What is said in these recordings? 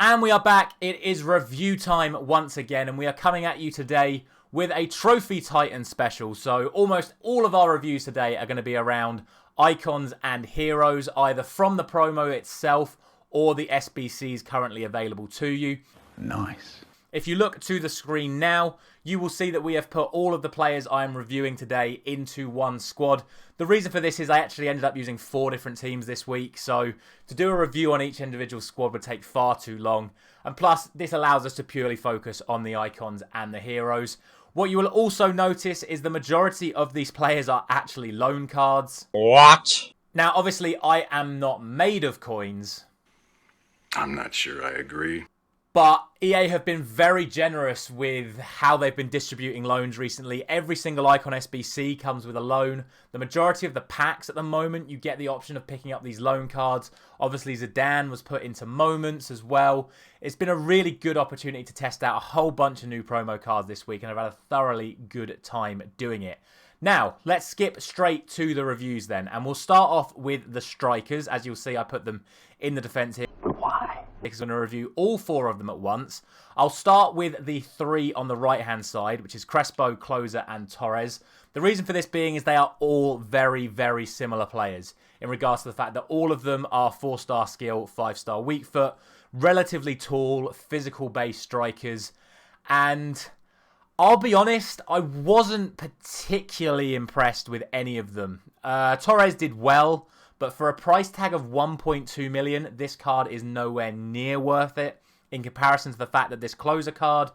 And we are back. It is review time once again, and we are coming at you today with a Trophy Titan special. So almost all of our reviews today are going to be around icons and heroes, either from the promo itself or the SBCs currently available to you. Nice. If you look to the screen now, you will see that we have put all of the players I am reviewing today into one squad. The reason for this is I actually ended up using 4 different teams this week, so to do a review on each individual squad would take far too long. And plus, this allows us to purely focus on the icons and the heroes. What you will also notice is the majority of these players are actually loan cards. What? Now, obviously, I am not made of coins. I'm not sure I agree. But EA have been very generous with how they've been distributing loans recently. Every single Icon SBC comes with a loan. The majority of the packs at the moment, you get the option of picking up these loan cards. Obviously, Zidane was put into Moments as well. It's been a really good opportunity to test out a whole bunch of new promo cards this week, and I've had a thoroughly good time doing it. Now, let's skip straight to the reviews then, and we'll start off with the strikers. As you'll see, I put them in the defense here. But why? Because I'm going to review all 4 of them at once. I'll start with the 3 on the right-hand side, which is Crespo, Closer, and Torres. The reason for this being is they are all very, very similar players in regards to the fact that all of them are 4-star skill, 5-star weak foot, relatively tall, physical-based strikers, and I'll be honest, I wasn't particularly impressed with any of them. Torres did well, but for a price tag of 1.2 million, this card is nowhere near worth it in comparison to the fact that this Closer card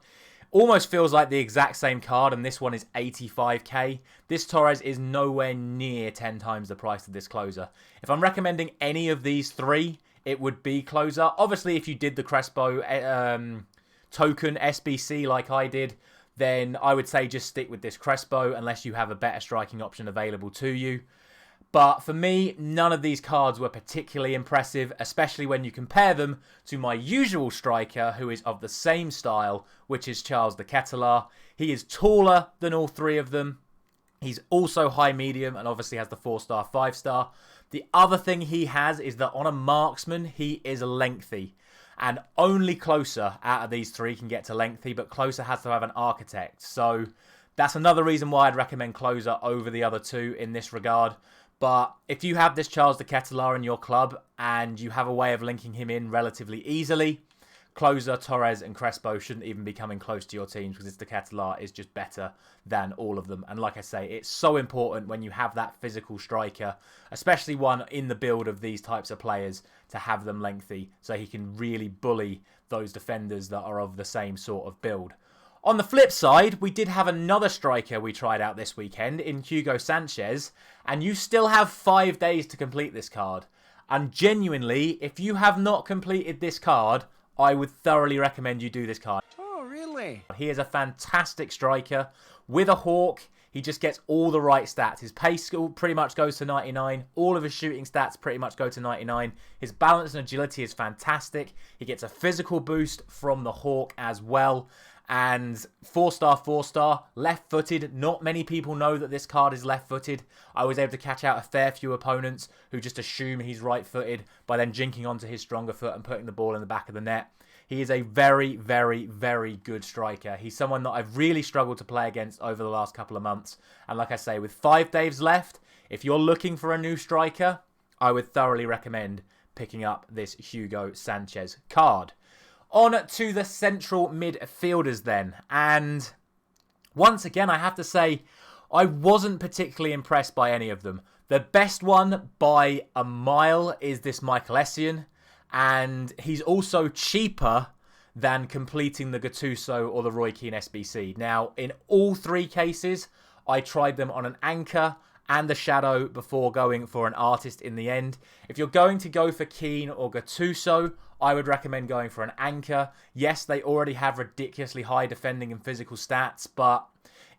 almost feels like the exact same card, and this one is 85k. This Torres is nowhere near 10 times the price of this Closer. If I'm recommending any of these 3, it would be Closer. Obviously, if you did the Crespo token SBC like I did, then I would say just stick with this Crespo unless you have a better striking option available to you. But for me, none of these cards were particularly impressive, especially when you compare them to my usual striker, who is of the same style, which is Charles de Ketelaere. He is taller than all 3 of them. He's also high medium and obviously has the 4-star, 5-star. The other thing he has is that on a marksman, he is lengthy. And only Closer out of these 3 can get to lengthy, but Closer has to have an architect. So that's another reason why I'd recommend Closer over the other 2 in this regard. But if you have this Charles de Ketelaere in your club and you have a way of linking him in relatively easily, Closer, Torres and Crespo shouldn't even be coming close to your teams because this de Ketelaere is just better than all of them. And like I say, it's so important when you have that physical striker, especially one in the build of these types of players, to have them lengthy so he can really bully those defenders that are of the same sort of build. On the flip side, we did have another striker we tried out this weekend in Hugo Sanchez, and you still have 5 days to complete this card. And genuinely, if you have not completed this card, I would thoroughly recommend you do this card. Oh, really? He is a fantastic striker. With a Hawk, he just gets all the right stats. His pace skill pretty much goes to 99. All of his shooting stats pretty much go to 99. His balance and agility is fantastic. He gets a physical boost from the Hawk as well. And 4-star, 4-star, left-footed. Not many people know that this card is left-footed. I was able to catch out a fair few opponents who just assume he's right-footed by then jinking onto his stronger foot and putting the ball in the back of the net. He is a very, very, very good striker. He's someone that I've really struggled to play against over the last couple of months. And like I say, with 5 days left, if you're looking for a new striker, I would thoroughly recommend picking up this Hugo Sanchez card. On to the central midfielders then. And once again, I have to say, I wasn't particularly impressed by any of them. The best one by a mile is this Michael Essien. And he's also cheaper than completing the Gattuso or the Roy Keane SBC. Now, in all 3 cases, I tried them on an anchor and the shadow before going for an artist in the end. If you're going to go for Keane or Gattuso, I would recommend going for an anchor. Yes, they already have ridiculously high defending and physical stats, but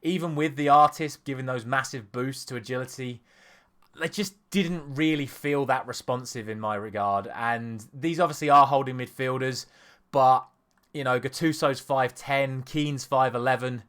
even with the artist giving those massive boosts to agility, they just didn't really feel that responsive in my regard. And these obviously are holding midfielders, but, you know, Gattuso's 5'10", Keane's 5'11".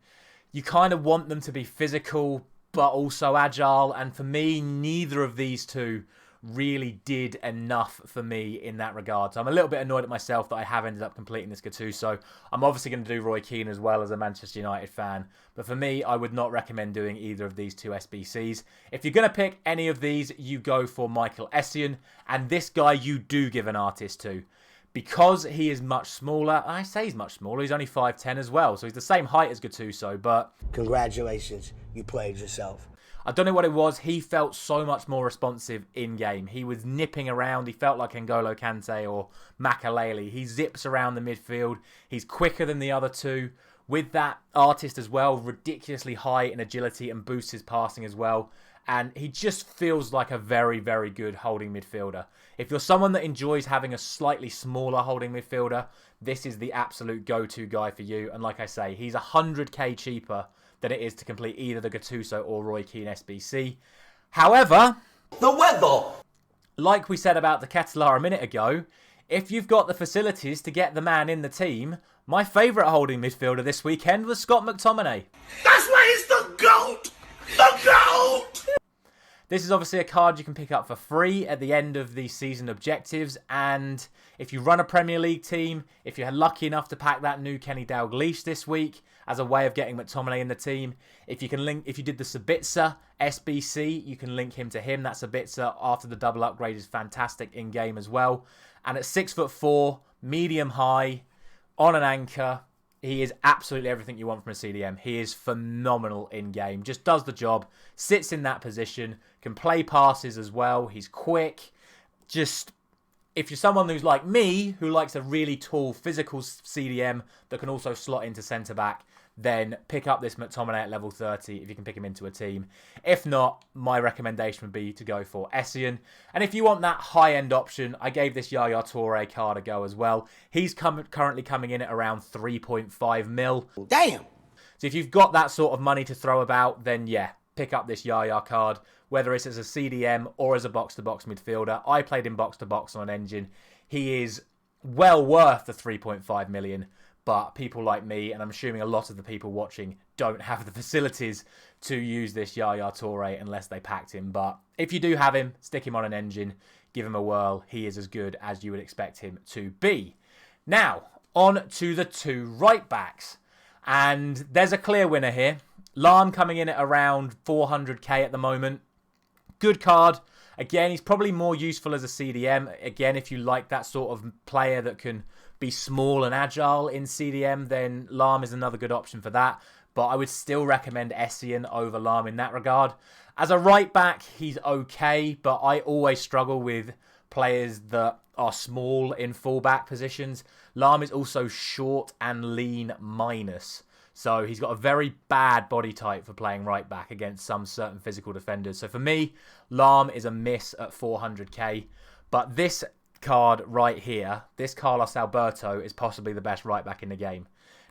You kind of want them to be physical, but also agile. And for me, neither of these 2 really did enough for me in that regard. So I'm a little bit annoyed at myself that I have ended up completing this Gattuso. I'm obviously going to do Roy Keane as well as a Manchester United fan. But for me, I would not recommend doing either of these two SBCs. If you're going to pick any of these, you go for Michael Essien. And this guy you do give an artist to. Because he is much smaller, I say he's much smaller, he's only 5'10" as well. So he's the same height as Gattuso, but... Congratulations, you played yourself. I don't know what it was. He felt so much more responsive in-game. He was nipping around. He felt like N'Golo Kante or Makalele. He zips around the midfield. He's quicker than the other two. With that artist as well, ridiculously high in agility and boosts his passing as well. And he just feels like a very, very good holding midfielder. If you're someone that enjoys having a slightly smaller holding midfielder, this is the absolute go-to guy for you. And like I say, he's 100k cheaper than it is to complete either the Gattuso or Roy Keane SBC. However, The weather! like we said about the Ketelaar a minute ago, if you've got the facilities to get the man in the team, my favourite holding midfielder this weekend was Scott McTominay. That's why he's the GOAT! The GOAT! This is obviously a card you can pick up for free at the end of the season objectives, and if you run a Premier League team, if you're lucky enough to pack that new Kenny Dalglish this week as a way of getting McTominay in the team, if you did the Sabitzer SBC, you can link him to him. That Sabitzer after the double upgrade is fantastic in game as well. And at 6'4", medium high, on an anchor, he is absolutely everything you want from a CDM. He is phenomenal in game. Just does the job. Sits in that position. Can play passes as well. He's quick. Just, if you're someone who's like me, who likes a really tall physical CDM that can also slot into centre-back, then pick up this McTominay at level 30 if you can pick him into a team. If not, my recommendation would be to go for Essien. And if you want that high-end option, I gave this Yaya Toure card a go as well. He's currently coming in at around 3.5 mil. Damn! So if you've got that sort of money to throw about, then yeah, pick up this Yaya card, whether it's as a CDM or as a box-to-box midfielder. I played him box-to-box on an engine. He is well worth the 3.5 million. But people like me, and I'm assuming a lot of the people watching, don't have the facilities to use this Yaya Toure unless they packed him. But if you do have him, stick him on an engine, give him a whirl. He is as good as you would expect him to be. Now, on to the two right backs. And there's a clear winner here. Lahm coming in at around 400k at the moment. Good card. Again, he's probably more useful as a CDM. Again, if you like that sort of player that can be small and agile in CDM, then Lahm is another good option for that. But I would still recommend Essien over Lahm in that regard. As a right back, he's okay, but I always struggle with players that are small in fullback positions. Lahm is also short and lean minus. So he's got a very bad body type for playing right back against some certain physical defenders. So for me, Lahm is a miss at 400k. But this card right here, this Carlos Alberto, is possibly the best right back in the game.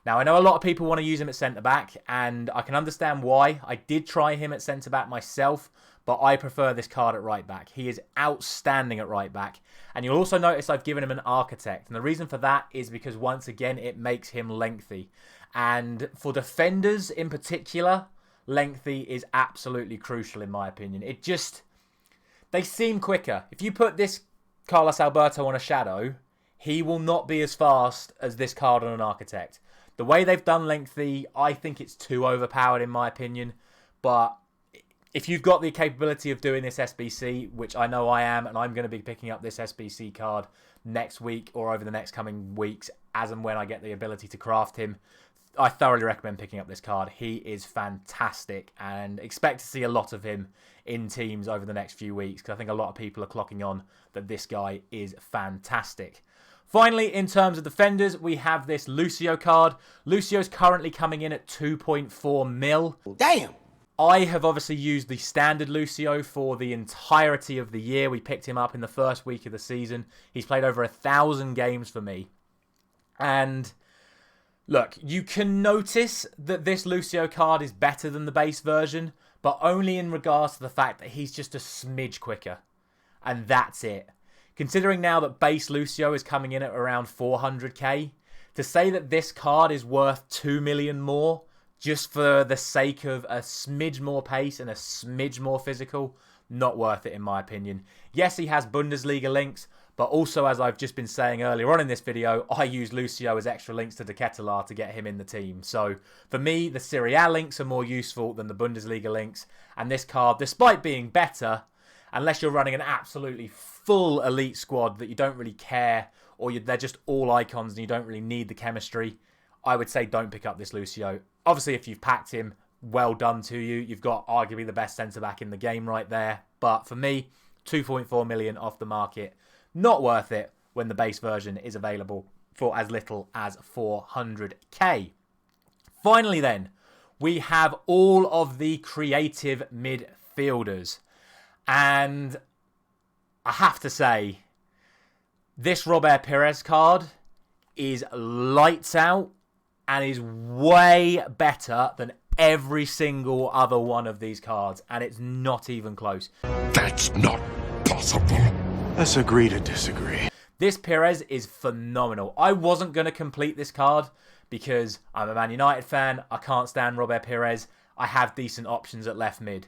Now, I know a lot of people want to use him at centre-back, and I can understand why. I did try him at centre-back myself, but I prefer this card at right back. He is outstanding at right back. And you'll also notice I've given him an architect. And the reason for that is because, once again, it makes him lengthy. And for defenders in particular, lengthy is absolutely crucial in my opinion. They seem quicker. If you put this Carlos Alberto on a shadow, he will not be as fast as this card on an architect. The way they've done lengthy, I think it's too overpowered in my opinion. But if you've got the capability of doing this SBC, which I know I am, and I'm going to be picking up this SBC card next week or over the next coming weeks, as and when I get the ability to craft him, I thoroughly recommend picking up this card. He is fantastic, and expect to see a lot of him in teams over the next few weeks, because I think a lot of people are clocking on that this guy is fantastic. Finally, in terms of defenders, we have this Lucio card. Lucio's currently coming in at 2.4 mil. Damn! I have obviously used the standard Lucio for the entirety of the year. We picked him up in the first week of the season. He's played over 1,000 games for me. And look, you can notice that this Lucio card is better than the base version, but only in regards to the fact that he's just a smidge quicker. And that's it. Considering now that base Lucio is coming in at around 400k, to say that this card is worth 2 million more just for the sake of a smidge more pace and a smidge more physical, not worth it in my opinion. Yes, he has Bundesliga links, but also, as I've just been saying earlier on in this video, I use Lucio as extra links to De Ketelaere to get him in the team. So for me, the Serie A links are more useful than the Bundesliga links. And this card, despite being better, unless you're running an absolutely full elite squad that you don't really care, or they're just all icons and you don't really need the chemistry, I would say don't pick up this Lucio. Obviously, if you've packed him, well done to you. You've got arguably the best centre-back in the game right there. But for me, 2.4 million off the market. Not worth it when the base version is available for as little as 400k. Finally then, we have all of the creative midfielders. And I have to say, this Robert Pires card is lights out and is way better than every single other one of these cards. And it's not even close. That's not possible. Let's agree to disagree. This Pires is phenomenal. I wasn't going to complete this card because I'm a Man United fan. I can't stand Robert Pires. I have decent options at left mid.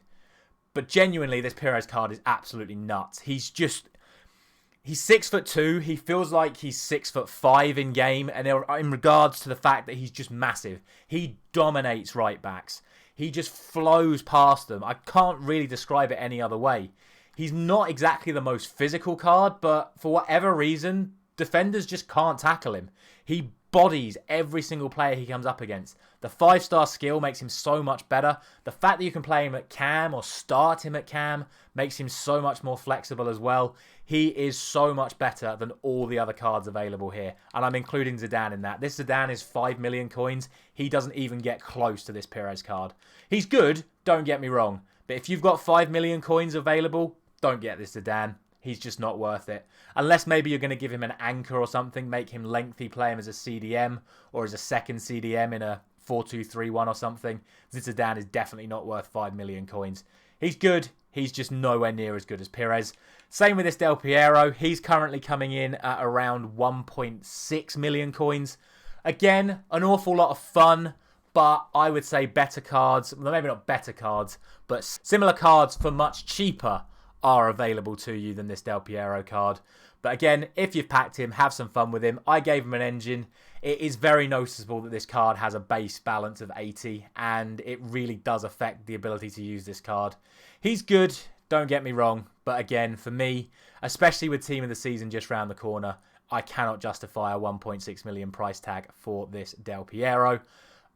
But genuinely, this Pires card is absolutely nuts. He's 6'2". He feels like he's 6'5" in game. And in regards to the fact that he's just massive, he dominates right backs. He just flows past them. I can't really describe it any other way. He's not exactly the most physical card, but for whatever reason, defenders just can't tackle him. He bodies every single player he comes up against. The 5-star skill makes him so much better. The fact that you can play him at cam or start him at cam makes him so much more flexible as well. He is so much better than all the other cards available here. And I'm including Zidane in that. This Zidane is 5 million coins. He doesn't even get close to this Pires card. He's good, don't get me wrong. But if you've got 5 million coins available, don't get this Zidane. He's just not worth it. Unless maybe you're going to give him an anchor or something, make him lengthy, play him as a CDM or as a second CDM in a 4-2-3-1 or something. Zidane is definitely not worth 5 million coins. He's good. He's just nowhere near as good as Pires. Same with this Del Piero. He's currently coming in at around 1.6 million coins. Again, an awful lot of fun, but I would say better cards, well, maybe not better cards, but similar cards for much cheaper are available to you than this Del Piero card. But again, if you've packed him, have some fun with him. I gave him an engine. It is very noticeable that this card has a base balance of 80, and it really does affect the ability to use this card. He's good, don't get me wrong, but again, for me, especially with Team of the Season just round the corner, I cannot justify a 1.6 million price tag for this Del Piero.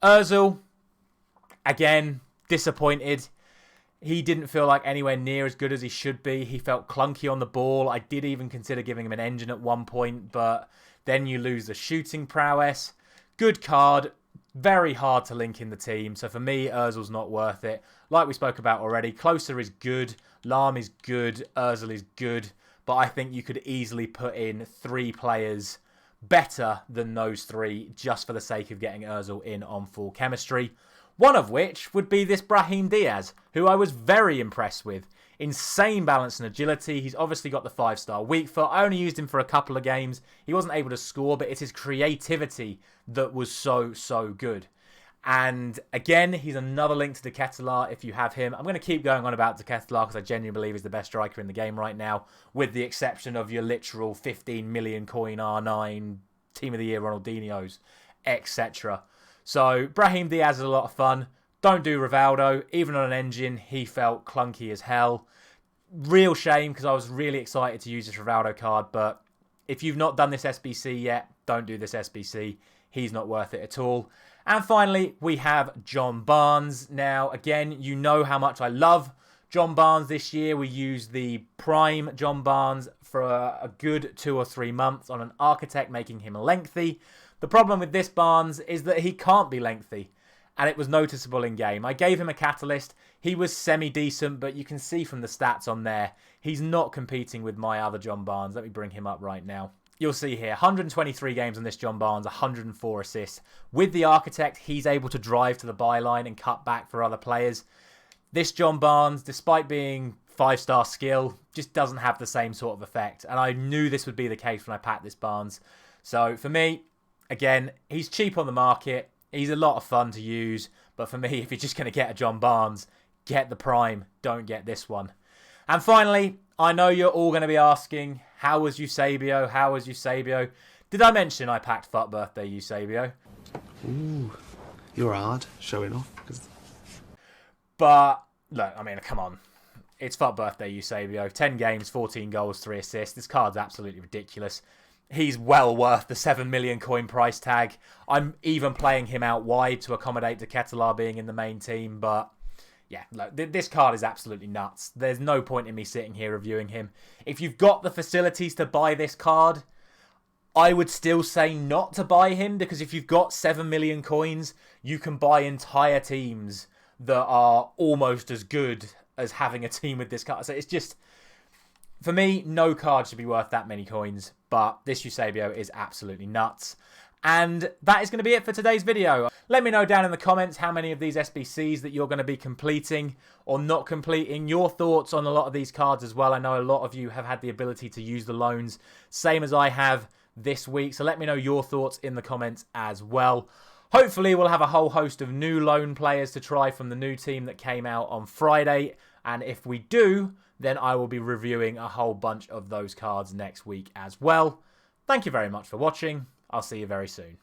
Ozil, again, disappointed. He didn't feel like anywhere near as good as he should be. He felt clunky on the ball. I did even consider giving him an engine at one point, but then you lose the shooting prowess. Good card. Very hard to link in the team. So for me, Ozil's not worth it. Like we spoke about already, Closer is good. Lahm is good. Ozil is good. But I think you could easily put in 3 players better than those 3 just for the sake of getting Ozil in on full chemistry. One of which would be this Brahim Diaz, who I was very impressed with. Insane balance and agility. He's obviously got the 5-star weak foot. I only used him for a couple of games. He wasn't able to score, but it's his creativity that was so good. And again, he's another link to De Ketelaere if you have him. I'm going to keep going on about De Ketelaere because I genuinely believe he's the best striker in the game right now, with the exception of your literal 15 million coin R9, Team of the Year Ronaldinho's, etc. So, Brahim Diaz is a lot of fun. Don't do Rivaldo. Even on an engine, he felt clunky as hell. Real shame, because I was really excited to use this Rivaldo card, but if you've not done this SBC yet, don't do this SBC. He's not worth it at all. And finally, we have John Barnes. Now, again, you know how much I love John Barnes this year. We used the prime John Barnes for a good 2 or 3 months on an architect, making him lengthy. The problem with this Barnes is that he can't be lengthy, and it was noticeable in game. I gave him a catalyst. He was semi-decent, but you can see from the stats on there, he's not competing with my other John Barnes. Let me bring him up right now. You'll see here, 123 games on this John Barnes, 104 assists. With the architect, he's able to drive to the byline and cut back for other players. This John Barnes, despite being 5-star skill, just doesn't have the same sort of effect. And I knew this would be the case when I packed this Barnes. So for me, again, he's cheap on the market. He's a lot of fun to use. But for me, if you're just going to get a John Barnes, get the Prime. Don't get this one. And finally, I know you're all going to be asking, how was Eusebio? How was Eusebio? Did I mention I packed Fuck Birthday Eusebio? Ooh, you're hard showing off. But, look, I mean, come on. It's Fuck Birthday Eusebio. 10 games, 14 goals, 3 assists. This card's absolutely ridiculous. He's well worth the 7 million coin price tag. I'm even playing him out wide to accommodate De Ketelaere being in the main team. But, yeah, look, this card is absolutely nuts. There's no point in me sitting here reviewing him. If you've got the facilities to buy this card, I would still say not to buy him. Because if you've got 7 million coins, you can buy entire teams that are almost as good as having a team with this card. So it's just, for me, no card should be worth that many coins, but this Eusebio is absolutely nuts. And that is going to be it for today's video. Let me know down in the comments how many of these SBCs that you're going to be completing or not completing. Your thoughts on a lot of these cards as well. I know a lot of you have had the ability to use the loans, same as I have this week. So let me know your thoughts in the comments as well. Hopefully, we'll have a whole host of new loan players to try from the new team that came out on Friday. And if we do, then I will be reviewing a whole bunch of those cards next week as well. Thank you very much for watching. I'll see you very soon.